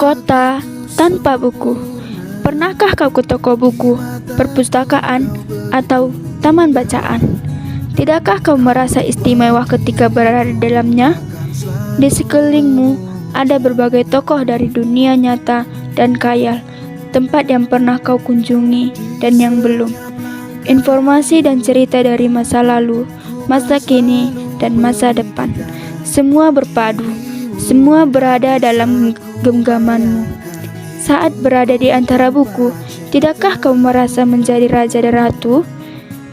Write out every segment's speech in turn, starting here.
Kota tanpa buku. Pernahkah kau ke toko buku, perpustakaan, atau taman bacaan? Tidakkah kau merasa istimewa ketika berada di dalamnya? Di sekelilingmu ada berbagai tokoh dari dunia nyata dan khayal, tempat yang pernah kau kunjungi dan yang belum. Informasi dan cerita dari masa lalu, masa kini, dan masa depan. Semua berpadu, semua berada dalam genggamanmu. Saat berada di antara buku, tidakkah kau merasa menjadi raja dan ratu?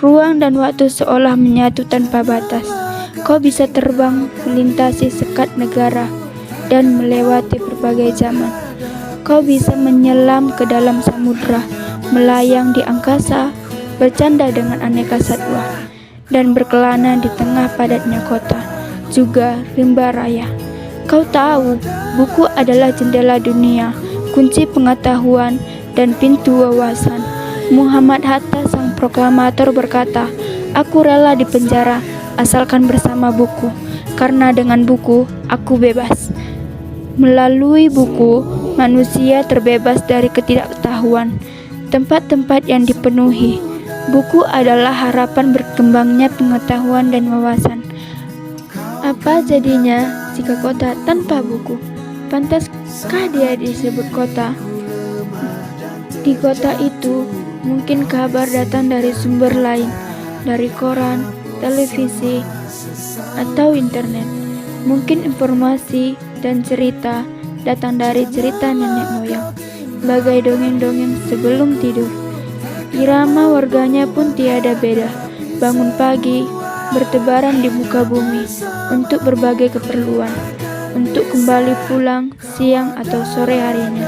Ruang dan waktu seolah menyatu tanpa batas. Kau bisa terbang melintasi sekat negara dan melewati berbagai zaman. Kau bisa menyelam ke dalam samudra, melayang di angkasa, bercanda dengan aneka satwa, dan berkelana di tengah padatnya kota, juga rimba raya. Kau tahu, buku adalah jendela dunia, kunci pengetahuan, dan pintu wawasan. Muhammad Hatta, sang proklamator, berkata, "Aku rela dipenjara, asalkan bersama buku, karena dengan buku, aku bebas." Melalui buku, manusia terbebas dari ketidaktahuan. Tempat-tempat yang dipenuhi buku adalah harapan berkembangnya pengetahuan dan wawasan. Apa jadinya jika kota tanpa buku? Pantaskah dia disebut kota? Di kota itu, mungkin kabar datang dari sumber lain, dari koran, televisi, atau internet. Mungkin informasi dan cerita datang dari cerita nenek moyang, bagai dongeng-dongeng sebelum tidur. Irama warganya pun tiada beda, bangun pagi, bertebaran di muka bumi untuk berbagai keperluan, untuk kembali pulang siang atau sore harinya.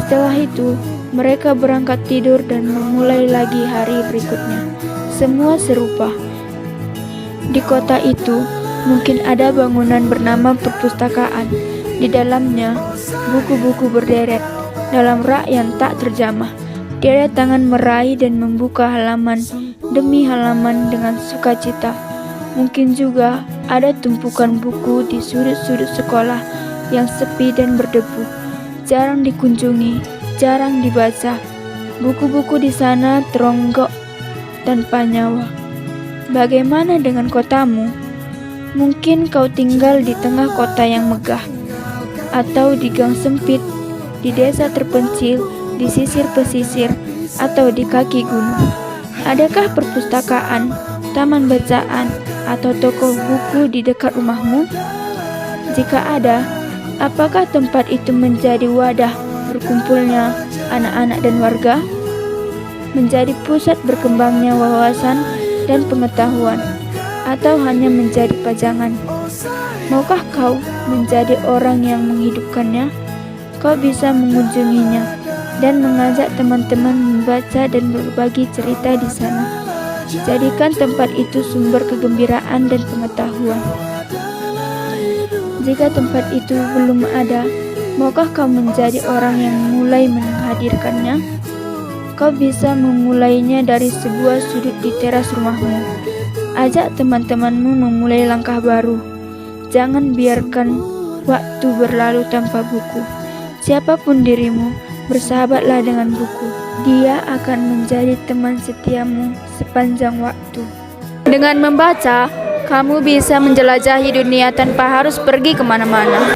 Setelah itu, mereka berangkat tidur dan memulai lagi hari berikutnya. Semua serupa. Di kota itu, mungkin ada bangunan bernama perpustakaan. Di dalamnya, buku-buku berderet dalam rak yang tak terjamah. Tiada tangan meraih dan membuka halaman demi halaman dengan sukacita. Mungkin juga ada tumpukan buku di sudut-sudut sekolah yang sepi dan berdebu, jarang dikunjungi, jarang dibaca. Buku-buku di sana teronggok tanpa nyawa. Bagaimana dengan kotamu? Mungkin kau tinggal di tengah kota yang megah, atau di gang sempit, di desa terpencil, di sisir pesisir, atau di kaki gunung. Adakah perpustakaan, taman bacaan, atau toko buku di dekat rumahmu? Jika ada, apakah tempat itu menjadi wadah berkumpulnya anak-anak dan warga? Menjadi pusat berkembangnya wawasan dan pengetahuan, atau hanya menjadi pajangan? Maukah kau menjadi orang yang menghidupkannya? Kau bisa mengunjunginya dan mengajak teman-teman membaca dan berbagi cerita di sana. Jadikan tempat itu sumber kegembiraan dan pengetahuan. Jika tempat itu belum ada, maukah kau menjadi orang yang mulai menghadirkannya? Kau bisa memulainya dari sebuah sudut di teras rumahmu. Ajak teman-temanmu memulai langkah baru. Jangan biarkan waktu berlalu tanpa buku. Siapapun dirimu, bersahabatlah dengan buku. Dia akan menjadi teman setiamu sepanjang waktu. Dengan membaca, kamu bisa menjelajahi dunia tanpa harus pergi kemana-mana.